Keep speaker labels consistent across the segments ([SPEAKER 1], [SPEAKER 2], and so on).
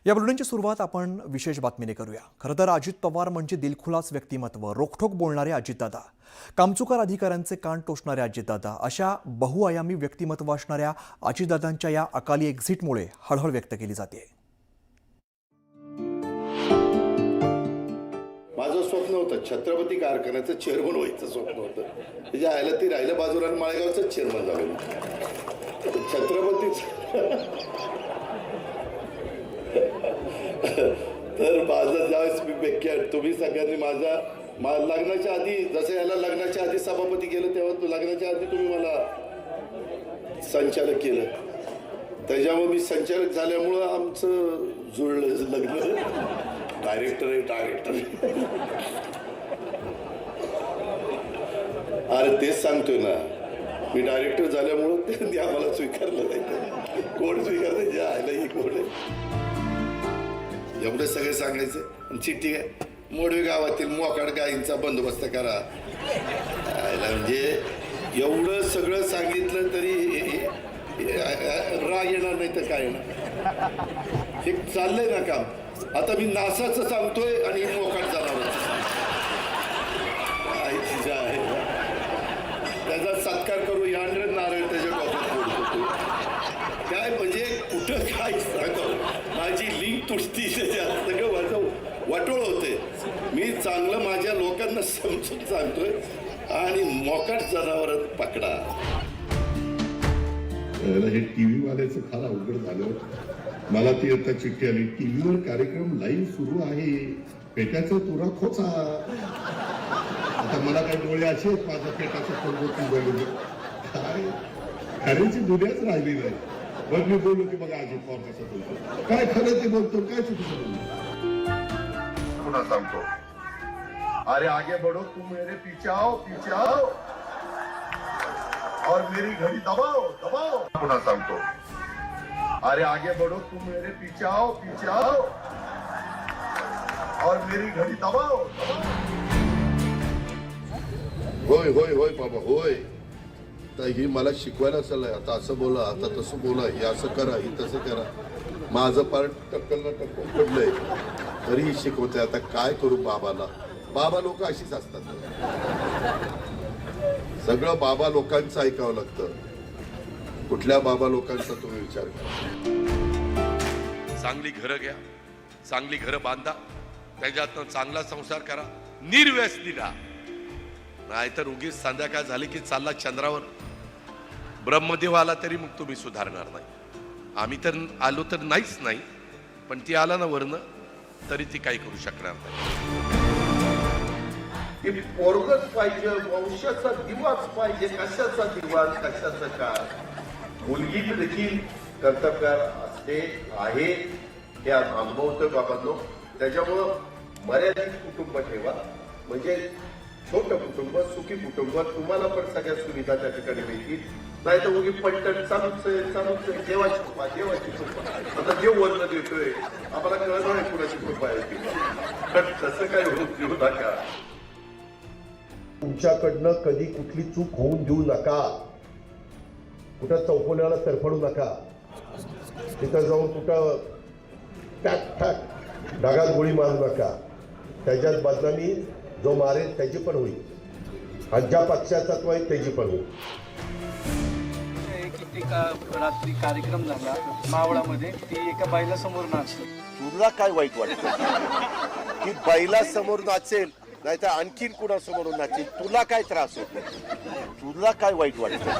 [SPEAKER 1] या बुलेटिनची सुरुवात आपण विशेष बातमीने करूया। खरं तर अजित पवार म्हणजे दिलखुलास व्यक्तिमत्व, रोखठोक बोलणारे अजितदादा, कामचुकार अधिकाऱ्यांचे कान टोचणारे अजितदादा, अशा बहुआयामी व्यक्तिमत्व असणाऱ्या अजितदादांच्या या अकाली एक्झिटमुळे हळहळ व्यक्त केली जाते।
[SPEAKER 2] माझं स्वप्न होतं छत्रपती कारखान्याचं चेअरमन व्हायचं स्वप्न होतं। त्याच्या आयला ती राहिलं बाजूला आणि माळेगावचं चेअरमन झालं छत्रपतीच। तर माझं ज्यावेळेस मी बेक्या तुम्ही सगळ्यांनी माझा लग्नाच्या आधी, जसं याला लग्नाच्या आधी सभापती केलं तेव्हा लग्नाच्या आधी तुम्ही मला संचालक केलं, त्याच्यामुळे मी संचालक झाल्यामुळं आमचं जुळलं लग्न। डायरेक्टर अरे तेच सांगतोय ना, मी डायरेक्टर झाल्यामुळं त्यांनी आम्हाला स्वीकारलं नाही। कोण स्वीकारलं? जे आयला ही कोण आहे एवढं सगळे सांगायचं। चिठ्ठी आहे, मोडवे गावातील मोकाड गायींचा बंदोबस्त करा। म्हणजे एवढं सगळं सांगितलं तरी राग येणार नाही तर काय येणार? हे चाललंय ना काम। आता मी नासाचं सांगतोय आणि मोकाट जनावर त्याचा सत्कार करू, यांड्र नारळ त्याच्या कॉफीत फोडतो काय, म्हणजे कुठं काय सांगावं, माझी लिंक तुटती त्याच्यात सगळं माझं वाटोळ होते। मी चांगलं माझ्या लोकांना समजून सांगतोय आणि मोकाट जनावर पकडा।
[SPEAKER 3] हे टीव्ही वाल्याचं फार अवघड झालं। मला ती आता चिठ्ठी आली, टीव्हीवर कार्यक्रम लाईव्ह सुरू आहे, पेट्याचा तुरा खोचा। आता मला काही डोळे असे आहेत, माझ्या पेटाचं खोल काय खऱ्याची दुनियाच राहिली नाही। मग मी बोललो की बघा अजित पवार कसं बोलतो, काय खरं ते बोलतो, काय चुकीचं बोलतो।
[SPEAKER 2] पुन्हा सांगतो, अरे आगे बढ़ो, तुम मेरे पीछे आओ और मेरी घड़ी दबाओ। पुन्हा सांगतो, अरे आगे बढ़ो, तुम मेरे पीछे आओ और मेरी घड़ी दबाओ। होय होय होय बाबा होय। तर ही मला शिकवायला चाललंय, आता असं बोला, आता तसं बोला, हे असं करा, हे तसं करा। माझं पार्ट टक्कल पडलंय तरीही शिकवते। आता काय करू बाबाला? बाबा लोक अशीच असतात, सगळं बाबा लोकांचं ऐकावं लागतं। कुठल्या बाबा लोकांचा तुम्ही विचार करा।
[SPEAKER 4] चांगली घरं घ्या, चांगली घरं बांधा, त्याच्यातनं चांगला संसार करा, निर्व्यसनी राहा। नाहीतर उगीच संध्याकाळ झाली की चालला चंद्रावर, ब्रह्मदेव आला तरी मग तुम्ही सुधारणार नाही। आम्ही तर आलो तर नाहीच नाही, पण ती आला ना वरनं तरी ती काही करू शकणार नाही।
[SPEAKER 2] पोरगच पाहिजे, वंशाचा दिवाच पाहिजे, कशाचा दिवाच, कशाचा काय। मुलगी देखील कर्तव्यगार असते आहे, हे अनुभवतोय बाबांनो। त्याच्यामुळं मर्यादित कुटुंब ठेवा, म्हणजे छोटं कुटुंब, सुखी कुटुंब, तुम्हाला पण सगळ्या सुविधा त्या ठिकाणी मिळतील। नाही तर उगी पट्टन चालूच आहे, देवाची कृपा। आता देव वर्ण देतोय, आम्हाला कळत नाही कुणाची कृपा आहे, तर तसं काय होत देऊ नका।
[SPEAKER 5] तुमच्याकडनं कधी कुठली चूक होऊन देऊ नका, कुठं चौकोनाला तरफडू नका, तिथं जाऊन कुठं टाक ढगात गोळी मारू नका। त्याच्यात बदनामी जो मारेल त्याची पण होईल, आणि ज्या पक्षाचा तो आहे त्याची पण होईल।
[SPEAKER 6] रात्री कार्यक्रम झाला मावळामध्ये, ती एका बाईला समोर नाचली।
[SPEAKER 2] तुला काय वाईट वाटतं की बाईला समोर नाचेल, नाहीतर आणखीन कुणासमोर नाचेल? तुला काय त्रास होतो? तुला काय वाईट वाटतं?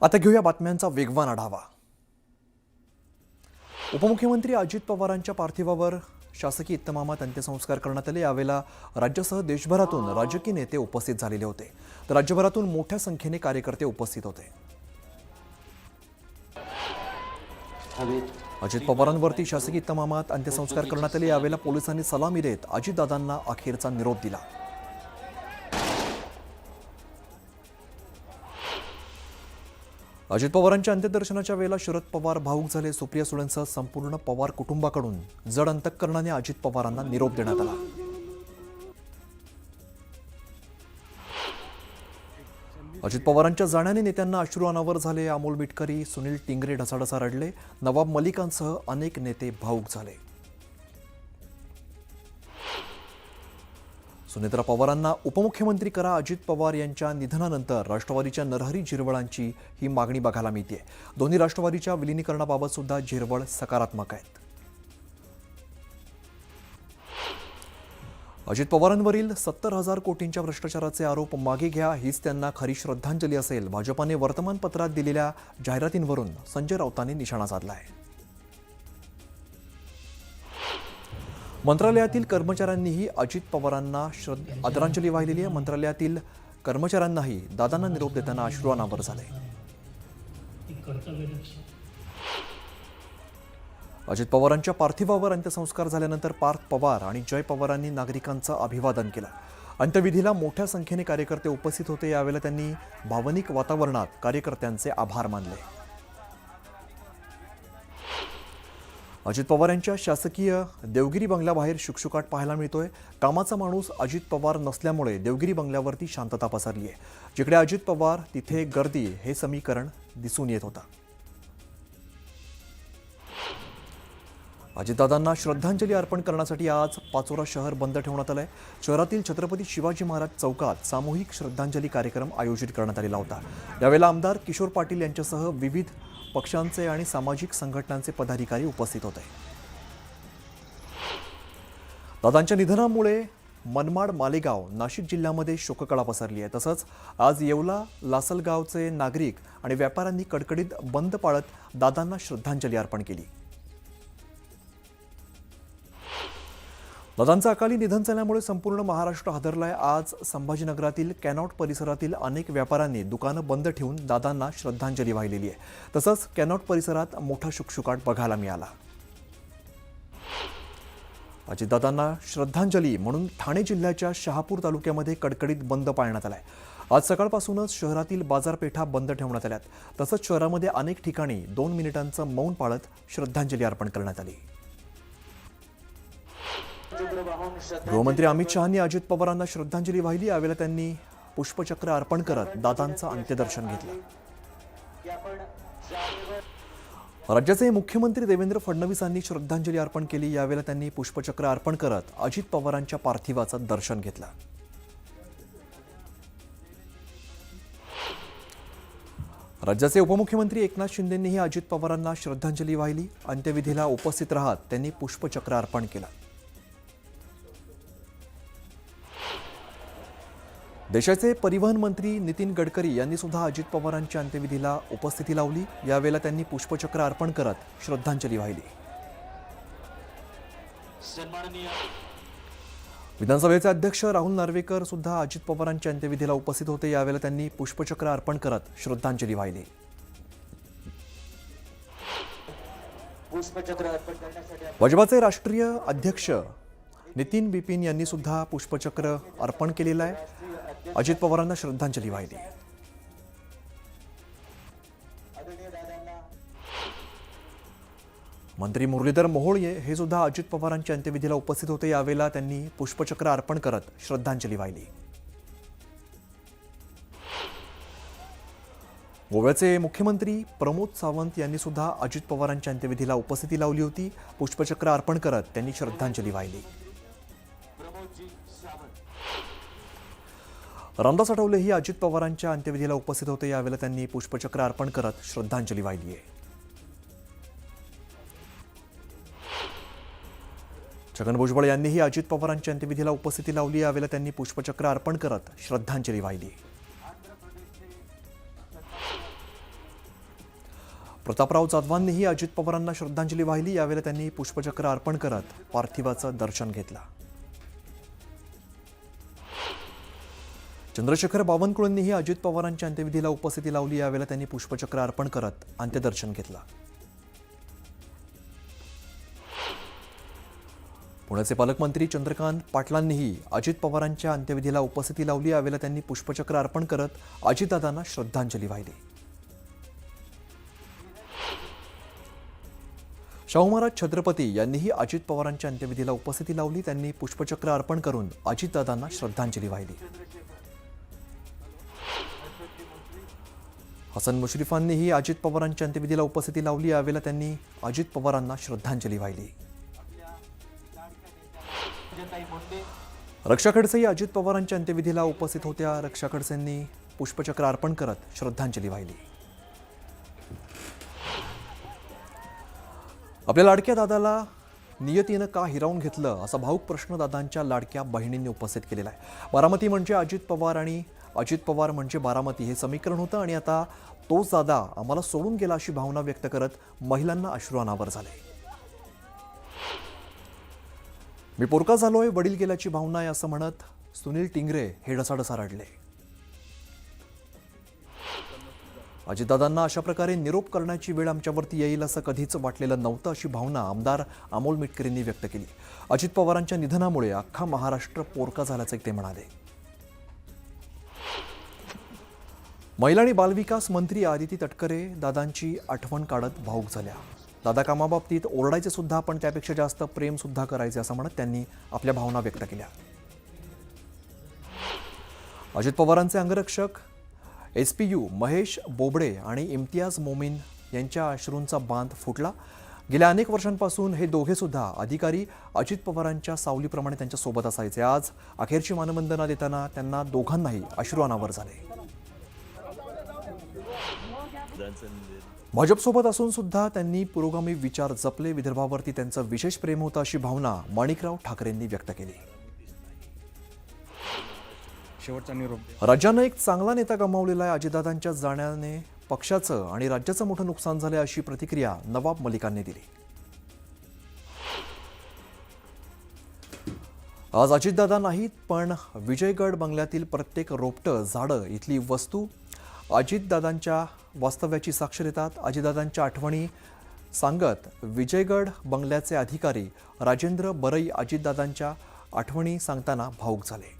[SPEAKER 1] आता घेऊया बातम्यांचा वेगवान आढावा। उपमुख्यमंत्री अजित पवारांच्या पार्थिवावर शासकीय इतमामात अंत्यसंस्कार करण्यात आले। यावेळेला राज्यासह देशभरातून राजकीय नेते उपस्थित झालेले होते, तर राज्यभरातून मोठ्या संख्येने कार्यकर्ते उपस्थित होते। अजित पवारांवरती शासकीय इतमामात अंत्यसंस्कार करण्यात आले। यावेळेला पोलिसांनी सलामी देत अजितदादांना अखेरचा निरोप दिला। अजित पवारांच्या अंत्यदर्शनाच्या वेळेला शरद पवार भावूक झाले। सुप्रिया सुळेंसह संपूर्ण पवार कुटुंबाकडून जड अंतःकरणाने अजित पवारांना निरोप देण्यात आला। अजित पवारांच्या जाण्याने नेत्यांना अश्रू अनावर झाले. अमोल मिटकरी, सुनील टिंगरे ढसाढसा रडले. नवाब मलिकांसह अनेक नेते भावूक झाले. सुनेत्रा पवारांना उपमुख्यमंत्री करा. अजित पवार यांच्या निधनानंतर राष्ट्रवादीच्या नरहरी झिरवळांची ही मागणी बघायला मिळते. दोन्ही राष्ट्रवादीच्या विलिनीकरणाबाबत सुद्धा झिरवळ सकारात्मक आहेत. अजित पवारांवरील 70,000 कोटींच्या भ्रष्टाचाराचे आरोप मागे घ्या, हीच त्यांना खरी श्रद्धांजली असेल. भाजपाने वर्तमानपत्रात दिलेल्या जाहिरातींवरून संजय राऊतांनी निशाणा साधला आहे. मंत्रालयातील कर्मचाऱ्यांनीही अजित पवारांना आदरांजली वाहिलेली आहे. मंत्रालयातील कर्मचाऱ्यांनाही दादांना निरोप देताना अश्रू अनावर झाले. अजित पवारांच्या पार्थिवावर अंत्यसंस्कार झाल्यानंतर पार्थ पवार आणि जय पवारांनी नागरिकांचं अभिवादन केलं. अंत्यविधीला मोठ्या संख्येने कार्यकर्ते उपस्थित होते. यावेळेला त्यांनी भावनिक वातावरणात कार्यकर्त्यांचे आभार मानले. अजित पवार यांच्या शासकीय देवगिरी बंगल्याबाहेर शुकशुकाट पाहायला मिळतोय. कामाचा माणूस अजित पवार नसल्यामुळे देवगिरी बंगल्यावरती शांतता पसरली आहे. जिकडे अजित पवार तिथे गर्दी हे समीकरण दिसून येत होतं. अजितदादांना श्रद्धांजली अर्पण करण्यासाठी आज पाचोरा शहर बंद ठेवण्यात आलंय. शहरातील छत्रपती शिवाजी महाराज चौकात सामूहिक श्रद्धांजली कार्यक्रम आयोजित करण्यात आलेला होता. यावेळेला आमदार किशोर पाटील यांच्यासह विविध पक्षांचे आणि सामाजिक संघटनांचे पदाधिकारी उपस्थित होते. दादांच्या निधनामुळे मनमाड, मालेगाव, नाशिक जिल्ह्यामध्ये शोककळा पसरली आहे. तसंच आज येवला, लासलगावचे नागरिक आणि व्यापाऱ्यांनी कडकडीत बंद पाळत दादांना श्रद्धांजली अर्पण केली. दादांचं अकाली निधन झाल्यामुळे संपूर्ण महाराष्ट्र हादरलाय. आज संभाजीनगरातील कॅनॉट परिसरातील अनेक व्यापाऱ्यांनी दुकानं बंद ठेवून दादांना श्रद्धांजली वाहिलेली आहे. तसंच कॅनॉट परिसरात मोठा शुकशुकाट बघायला मिळाला. अजितदादांना श्रद्धांजली म्हणून ठाणे जिल्ह्याच्या शहापूर तालुक्यामध्ये कडकडीत बंद पाळण्यात आलाय. आज सकाळपासूनच शहरातील बाजारपेठा बंद ठेवण्यात आल्यात. तसंच शहरामध्ये अनेक ठिकाणी 2 मिनिटांचं मौन पाळत श्रद्धांजली अर्पण करण्यात आली. गृहमंत्री अमित शहांनी अजित पवारांना श्रद्धांजली वाहिली. यावेळेला त्यांनी पुष्पचक्र अर्पण करत दादांचं अंत्यदर्शन घेतलं. राज्याचे मुख्यमंत्री देवेंद्र फडणवीसांनी श्रद्धांजली अर्पण केली. यावेळेला त्यांनी पुष्पचक्र अर्पण करत अजित पवारांच्या पार्थिवाचं दर्शन घेतलं. राज्याचे उपमुख्यमंत्री एकनाथ शिंदेंनीही अजित पवारांना श्रद्धांजली वाहिली. अंत्यविधीला उपस्थित राहत त्यांनी पुष्पचक्र अर्पण केलं. देशाचे परिवहन मंत्री नितीन गडकरी यांनी सुद्धा अजित पवारांच्या अंत्यविधीला उपस्थिती लावली. यावेळेला त्यांनी पुष्पचक्र अर्पण करत श्रद्धांजली वाहिली. विधानसभेचे अध्यक्ष राहुल नार्वेकर सुद्धा अजित पवारांच्या अंत्यविधीला उपस्थित होते. यावेळेला त्यांनी पुष्पचक्र अर्पण करत श्रद्धांजली वाहिली. भाजपाचे राष्ट्रीय अध्यक्ष नितीन बिपिन यांनी सुद्धा पुष्पचक्र अर्पण केलेलं आहे. अजित पवारांना श्रद्धांजली वाहिली. मंत्री मुरलीधर मोहोळ हे सुद्धा अजित पवारांच्या अंत्यविधीला उपस्थित होते. यावेळेला त्यांनी पुष्पचक्र अर्पण करत श्रद्धांजली वाहिली. गोव्याचे मुख्यमंत्री प्रमोद सावंत यांनी सुद्धा अजित पवारांच्या अंत्यविधीला उपस्थिती लावली होती. पुष्पचक्र अर्पण करत त्यांनी श्रद्धांजली वाहिली. रामदास आठवलेही अजित पवारांच्या अंत्यविधीला उपस्थित होते. यावेळेला त्यांनी पुष्पचक्र अर्पण करत श्रद्धांजली वाहिली आहे. छगन भुजबळ यांनीही अजित पवारांच्या अंत्यविधीला उपस्थिती लावली. यावेळेला त्यांनी पुष्पचक्र अर्पण करत श्रद्धांजली वाहिली. प्रतापराव जाधवांनीही अजित पवारांना श्रद्धांजली वाहिली. यावेळेला त्यांनी पुष्पचक्र अर्पण करत पार्थिवाचं दर्शन घेतलं. चंद्रशेखर बावनकुळेंनीही अजित पवारांच्या अंत्यविधीला उपस्थिती लावली. यावेळेला त्यांनी पुष्पचक्र अर्पण करत अंत्यदर्शन घेतलं. पुण्याचे पालकमंत्री चंद्रकांत पाटलांनीही अजित पवारांच्या अंत्यविधीला उपस्थिती लावली. यावेळेला त्यांनी पुष्पचक्र अर्पण करत अजितदादांना श्रद्धांजली वाहिली. शाहू महाराज छत्रपती यांनीही अजित पवारांच्या अंत्यविधीला उपस्थिती लावली. त्यांनी पुष्पचक्र अर्पण करून अजितदादांना श्रद्धांजली वाहिली. हसन मुश्रीफांनीही अजित पवारांच्या अंत्यविधीला उपस्थिती लावली. यावेळेला त्यांनी अजित पवारांना श्रद्धांजली वाहिली. रक्षा खडसेही अजित पवारांच्या अंत्यविधीला उपस्थित होत्या. रक्षा खडसेंनी पुष्पचक्र अर्पण करत श्रद्धांजली वाहिली. आपल्या लाडक्या दादाला नियतीनं का हिरावून घेतलं असा भावूक प्रश्न दादांच्या लाडक्या बहिणींनी उपस्थित केलेला आहे. बारामती म्हणजे अजित पवार आणि अजित पवार म्हणजे बारामती हे समीकरण होतं आणि आता तोच दादा आम्हाला सोडून गेला अशी भावना व्यक्त करत महिलांना अश्रू अनावर झाले. मी पोरका झालोय, वडील गेल्याची भावना आहे असं म्हणत सुनील टिंगरे हे ढसाढसा रडले. अजितदादांना अशा प्रकारे निरोप करण्याची वेळ आमच्यावरती येईल असं कधीच वाटलेलं नव्हतं अशी भावना आमदार अमोल मिटकरींनी व्यक्त केली. अजित पवारांच्या निधनामुळे अख्खा महाराष्ट्र पोरका झाल्याचं ते म्हणाले. महिला आणि बालविकास मंत्री आदिती तटकरे दादांची आठवण काढत भावूक झाल्या. दादा कामाबाबतीत ओरडायचे सुद्धा पण त्यापेक्षा जास्त प्रेम सुद्धा करायचे असं म्हणत त्यांनी आपल्या भावना व्यक्त केल्या. अजित पवारांचे अंगरक्षक SPU महेश बोबडे आणि इम्तियाज मोमीन यांच्या अश्रूंचा बांध फुटला. गेल्या अनेक वर्षांपासून हे दोघे सुद्धा अधिकारी अजित पवारांच्या सावलीप्रमाणे त्यांच्या सोबत असायचे. आज अखेरची मानवंदना देताना त्यांना दोघांनाही अश्रू अनावर झाले. भाजपसोबत असून सुद्धा त्यांनी पुरोगामी विचार जपले. विदर्भावरती त्यांचं विशेष प्रेम होतं अशी भावना माणिकराव ठाकरेंनी व्यक्त केली.
[SPEAKER 6] शेवटचा निरोप.
[SPEAKER 1] राज्यानं एक चांगला नेता गमावलेला आहे. अजितदादांच्या जाण्याने पक्षाचं आणि राज्याचं मोठं नुकसान झालं अशी प्रतिक्रिया नवाब मलिकांनी दिली. आज अजितदादा नाहीत पण विजयगड बंगल्यातील प्रत्येक रोपटं, झाडं, इथली वस्तू अजितदादांच्या वास्तव्याची साक्ष देतात. अजितदादांच्या आठवणी सांगत विजयगड बंगल्याचे अधिकारी राजेंद्र बरई अजितदादांच्या आठवणी सांगताना भावूक झाले.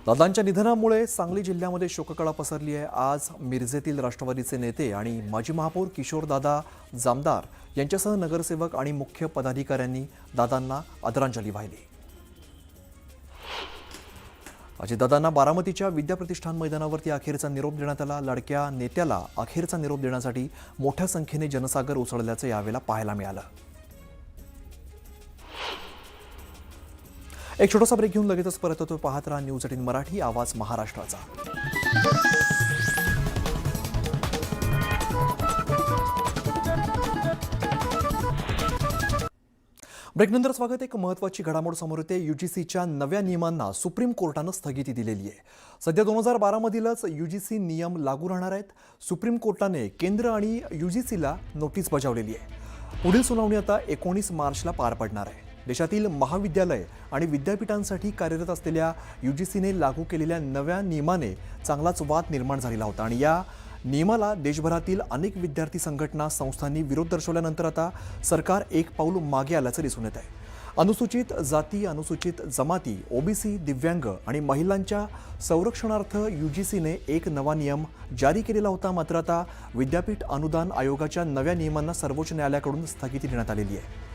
[SPEAKER 1] दादांच्या निधनामुळे सांगली जिल्ह्यामध्ये शोककळा पसरली आहे. आज मिरजेतील राष्ट्रवादीचे नेते आणि माजी महापौर किशोरदादा जामदार यांच्यासह नगरसेवक आणि मुख्य पदाधिकाऱ्यांनी दादांना आदरांजली वाहिली. अजितदादांना बारामतीच्या विद्याप्रतिष्ठान मैदानावरती अखेरचा निरोप देण्यात आला. लाडक्या नेत्याला अखेरचा निरोप देण्यासाठी मोठ्या संख्येने जनसागर उसळल्याचं यावेळेला पाहायला मिळालं. एक छोटासा ब्रेक घेऊन लगेचच परत येतो. पाहत राहा न्यूज 18 मराठी, आवाज महाराष्ट्राचा. ब्रेकनंतर स्वागत. एक महत्त्वाची घडामोड समोर येते. UGCच्या नव्या नियमांना सुप्रीम कोर्टानं स्थगिती दिलेली आहे. सध्या 2012 मधीलच UGC नियम लागू राहणार आहेत. सुप्रीम कोर्टाने केंद्र आणि UGCला नोटीस बजावलेली आहे. पुढील सुनावणी आता 19 मार्चला पार पडणार आहे. देशातील महाविद्यालय आणि विद्यापीठांसाठी कार्यरत असलेल्या UGCने लागू केलेल्या नव्या नियमाने चांगलाच वाद निर्माण झालेला होता आणि या नियमाला देशभरातील अनेक विद्यार्थी संघटना संस्थांनी विरोध दर्शवल्यानंतर आता सरकार एक पाऊल मागे आल्याचं दिसून येत आहे. अनुसूचित जाती, अनुसूचित जमाती, OBC, दिव्यांग आणि महिलांच्या संरक्षणार्थ UGCने एक नवा नियम जारी केलेला होता. मात्र आता विद्यापीठ अनुदान आयोगाच्या नव्या नियमांना सर्वोच्च न्यायालयाकडून स्थगिती देण्यात आलेली आहे.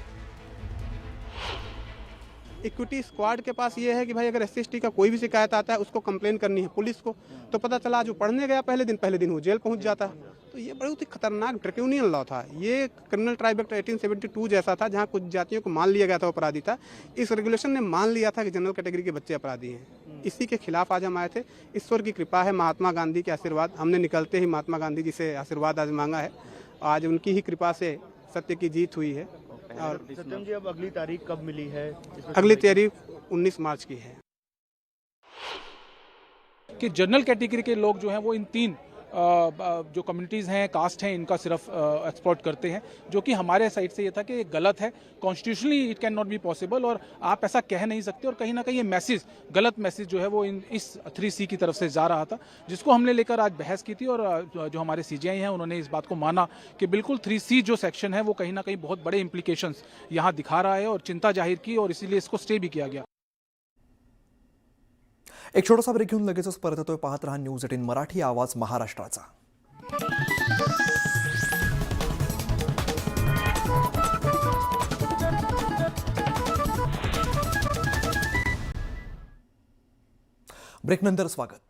[SPEAKER 7] इक्विटी स्क्वाड के पास ये है कि भाई अगर SC/ST का कोई भी शिकायत आता है उसको कंप्लेन करनी है पुलिस को, तो पता चला जो पढ़ने गया पहले दिन वो जेल पहुंच जाता है. तो ये बहुत ही खतरनाक ड्रैकोनियन लॉ था. ये क्रिमिनल ट्राइब एक्ट 1872 जैसा था, जहाँ कुछ जातियों को मान लिया गया था अपराधी था. इस रेगुलेशन ने मान लिया था कि जनरल कैटेगरी के बच्चे अपराधी हैं. इसी के खिलाफ आज हम आए थे. ईश्वर की कृपा है, महात्मा गांधी के आशीर्वाद, हमने निकलते ही महात्मा गांधी जी से आशीर्वाद आज मांगा है. आज उनकी ही कृपा से सत्य की जीत हुई है. और
[SPEAKER 8] सत्यम जी, अब अगली तारीख कब मिली है?
[SPEAKER 7] अगली तारीख 19 मार्च की है.
[SPEAKER 9] कि जनरल कैटेगरी के लोग जो हैं वो इन 3 जो कम्युनिटीज़ हैं, कास्ट हैं, इनका सिर्फ एक्सप्लॉइट करते हैं, जो कि हमारे साइड से ये था कि ये गलत है. Constitutionally it can not be possible और आप ऐसा कह नहीं सकते. और कहीं ना कहीं ये मैसेज, गलत मैसेज जो है वो इस 3C की तरफ से जा रहा था, जिसको हमने लेकर आज बहस की थी. और जो हमारे CJI हैं उन्होंने इस बात को माना कि बिल्कुल 3C जो सेक्शन है वो कहीं ना कहीं बहुत बड़े इम्प्लीकेशंस यहाँ दिखा रहा है और चिंता जाहिर की और इसीलिए इसको स्टे भी किया गया.
[SPEAKER 1] एक छोटासा ब्रेक घेऊन लगेचच परत येतोय. पाहत रहा न्यूज 18 मराठी, आवाज महाराष्ट्राचा. ब्रेकनंतर स्वागत.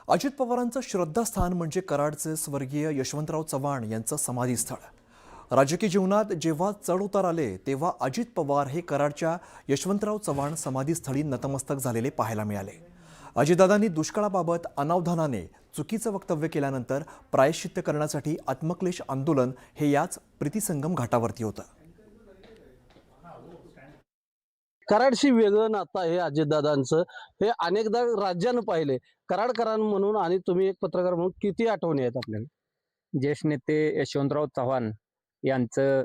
[SPEAKER 1] अजित पवारांचं श्रद्धास्थान म्हणजे कराडचे स्वर्गीय यशवंतराव चव्हाण यांचं समाधीस्थळ। राजकीय जीवनात जेव्हा चढ-उतार आले तेव्हा अजित पवार हे कराडच्या यशवंतराव चव्हाण समाधीस्थळी नतमस्तक झालेले पाहायला मिळाले। अजितदादांनी दुष्काळाबाबत अनावधानाने चुकीचं वक्तव्य केल्यानंतर प्रायश्चित्त करण्यासाठी आत्मक्लेश आंदोलन हे याच प्रीतिसंगम घाटावरती होतं।
[SPEAKER 10] कराडशी वेगळं नातं आहे अजितदादांचं, हे अनेकदा राज्यानं पाहिले। कराडकरां म्हणून आणि तुम्ही एक पत्रकार म्हणून किती आठवणी आहेत आपल्याला?
[SPEAKER 11] ज्येष्ठ नेते यशवंतराव चव्हाण यांचं,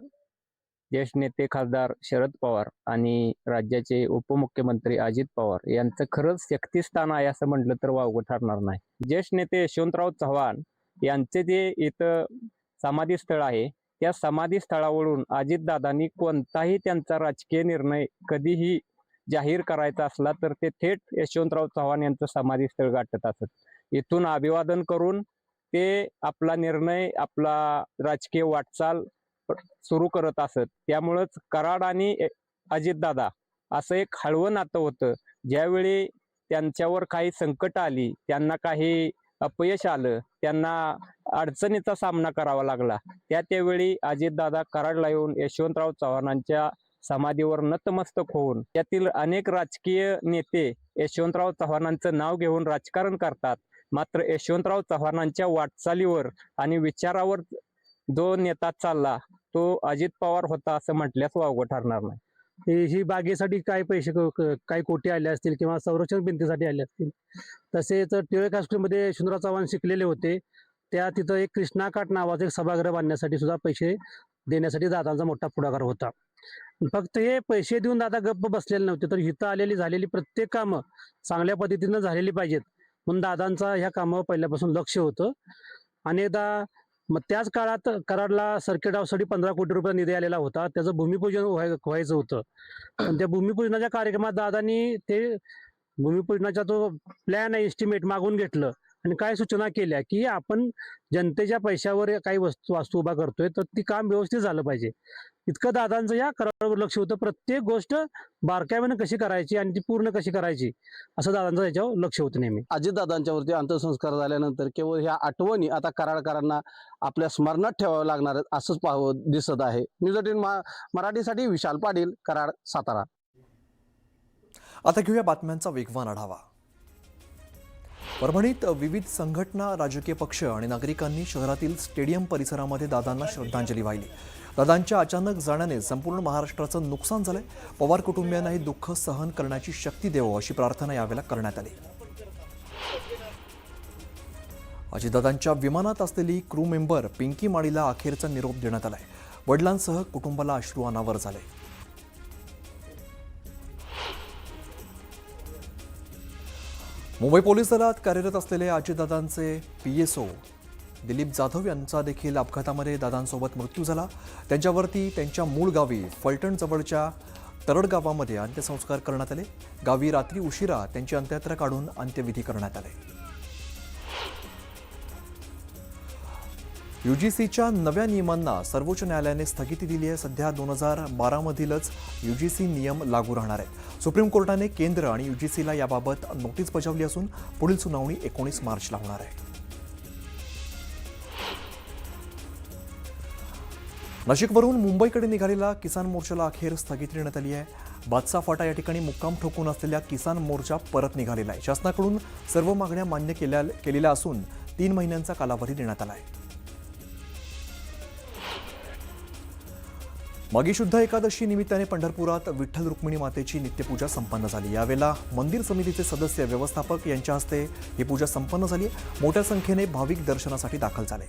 [SPEAKER 11] ज्येष्ठ नेते खासदार शरद पवार आणि राज्याचे उपमुख्यमंत्री अजित पवार यांचं खरंच शक्तिस्थान आहे असं म्हटलं तर वावगं ठरणार नाही। ज्येष्ठ नेते यशवंतराव चव्हाण यांचे जे इथं समाधीस्थळ आहे त्या समाधीस्थळावरून अजितदादांनी कोणताही त्यांचा राजकीय निर्णय कधीही जाहीर करायचा असला तर ते थेट यशवंतराव चव्हाण यांचं समाधीस्थळ गाठत असत। इथून अभिवादन करून ते आपला निर्णय, आपला राजकीय वाटचाल सुरू करत असत। त्यामुळेच कराड आणि अजितदादा असं एक हळवं नातं होतं। ज्यावेळी त्यांच्यावर काही संकट आली, त्यांना काही अपयश आलं, त्यांना अडचणीचा सामना करावा लागला, त्यावेळी अजितदादा कराडला येऊन यशवंतराव चव्हाणांच्या समाधीवर नतमस्तक होऊन त्यातील अनेक राजकीय नेते यशवंतराव चव्हाणांचं नाव घेऊन राजकारण करतात, मात्र यशवंतराव चव्हाणांच्या वाटचालीवर आणि विचारावर जो नेता चालला तो अजित पवार होता असं म्हटल्यास वावगं ठरणार नाही।
[SPEAKER 10] ही बागेसाठी काय पैसे काही कोटी आले असतील किंवा संरक्षण भिंतीसाठी आले असतील। तसेच टिळक हायस्कूलमध्ये यशवंतराव चव्हाण शिकलेले होते, त्या तिथं एक कृष्णाकाठ नावाचं एक सभागृह बांधण्यासाठी सुद्धा पैसे देण्यासाठी दादांचा मोठा पुढाकार होता। फक्त हे पैसे देऊन दादा गप्प बसलेले नव्हते, तर इथं झालेली प्रत्येक कामं चांगल्या पद्धतीनं झालेली पाहिजेत म्हणून दादांचा ह्या कामावर पहिल्यापासून लक्ष होतं। अनेकदा मग त्याच काळात कराडला सर्किट हाऊससाठी 15 कोटी रुपये निधी आलेला होता, त्याचं भूमिपूजन व्हायचं होतं। पण त्या भूमिपूजनाच्या कार्यक्रमात दादांनी ते भूमिपूजनाचा जो प्लॅन आहे, एस्टिमेट मागून घेतलं आणि काय सूचना केल्या की आपण जनतेच्या पैशावर काही वास्तू उभा करतोय तर ती काम व्यवस्थित झालं पाहिजे। इतकं दादांचं या कराडावर लक्ष होतं। प्रत्येक गोष्ट बारकाईने कशी करायची आणि ती पूर्ण कशी करायची असं दादांचं याच्यावर लक्ष होतं नेहमी। अजितदादांच्यावरती अंत्यसंस्कार झाल्यानंतर केवळ ह्या आठवणी आता कराडकरांना आपल्या स्मरणात ठेवावं लागणार असंच पाहावं दिसत आहे। न्यूज 18 मराठीसाठी विशाल पाटील, कराड, सातारा।
[SPEAKER 1] आता घेऊया बातम्यांचा वेगवान आढावा। परभणीत विविध संघटना, राजकीय पक्ष आणि नागरिकांनी शहरातील स्टेडियम परिसरामध्ये दादांना श्रद्धांजली वाहिली। दादांच्या अचानक जाण्याने संपूर्ण महाराष्ट्राचं नुकसान झालंय। पवार कुटुंबियांनाही दुःख सहन करण्याची शक्ती देवो अशी प्रार्थना यावेळेला करण्यात आली। अजितदादांच्या विमानात असलेली क्रू मेंबर पिंकी माळीला अखेरचा निरोप देण्यात आलाय। वडिलांसह कुटुंबाला अश्रू अनावर झाले। मुंबई पोलीस दलात कार्यरत असलेले अजितदादांचे PSO दिलीप जाधव यांचा देखील अपघातामध्ये दादांसोबत मृत्यू झाला। त्यांच्यावरती त्यांच्या मूळ गावी फलटण जवळच्या तरड गावामध्ये अंत्यसंस्कार करण्यात आले। गावी रात्री उशिरा त्यांची अंत्ययात्रा काढून अंत्यविधी करण्यात आले। UGCच्या नव्या नियमांना सर्वोच्च न्यायालयाने स्थगिती दिली आहे। सध्या 2012 मधीलच UGC नियम लागू राहणार आहेत। सुप्रीम कोर्टाने केंद्र आणि UGCला याबाबत नोटीस बजावली असून पुढील सुनावणी 19 मार्चला होणार आहे। नाशिकवरून मुंबईकडे निघालेला किसान मोर्चाला अखेर स्थगिती देण्यात आली आहे। बादशाह फाटा या ठिकाणी मुक्काम ठोकून असलेल्या किसान मोर्चा परत निघालेला आहे। शासनाकडून सर्व मागण्या मान्य केलेल्या असून 3 महिन्यांचा कालावधी देण्यात आला आहे। मागी शुद्ध एकादशी निमित्ताने पंढरपुरात विठ्ठल रुक्मिणी मातेची नित्यपूजा संपन्न झाली। यावेळेला मंदिर समितीचे सदस्य, व्यवस्थापक यांच्या हस्ते ही पूजा संपन्न झाली। मोठ्या संख्येने भाविक दर्शनासाठी दाखल झाले।